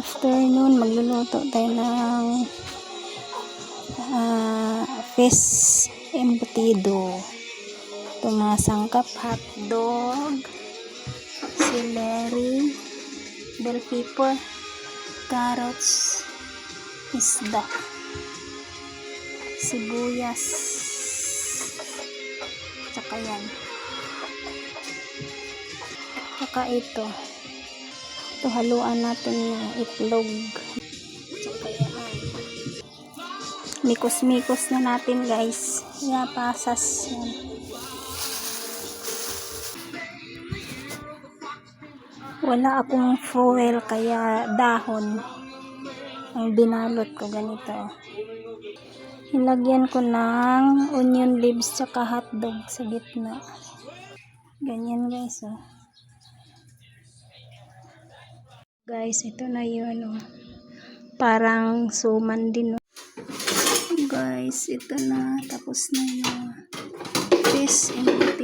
Afternoon, magluluto tayo ng fish embutido. Ito mga sangkap: hotdog, celery, bell pepper, carrots, isda, sibuyas, tsaka yan, tsaka ito haluan natin ng itlog, tsaka yan, mikos na natin guys. Yan, pasas yan. Wala akong foil kaya dahon ang binalot ko ganito. Ilagyan ko ng onion leaves tsaka hotdog sa gitna. Ganyan guys, oh. Guys, ito na yun, oh. Parang suman din, oh. Guys, ito na, tapos na yung fish embutido.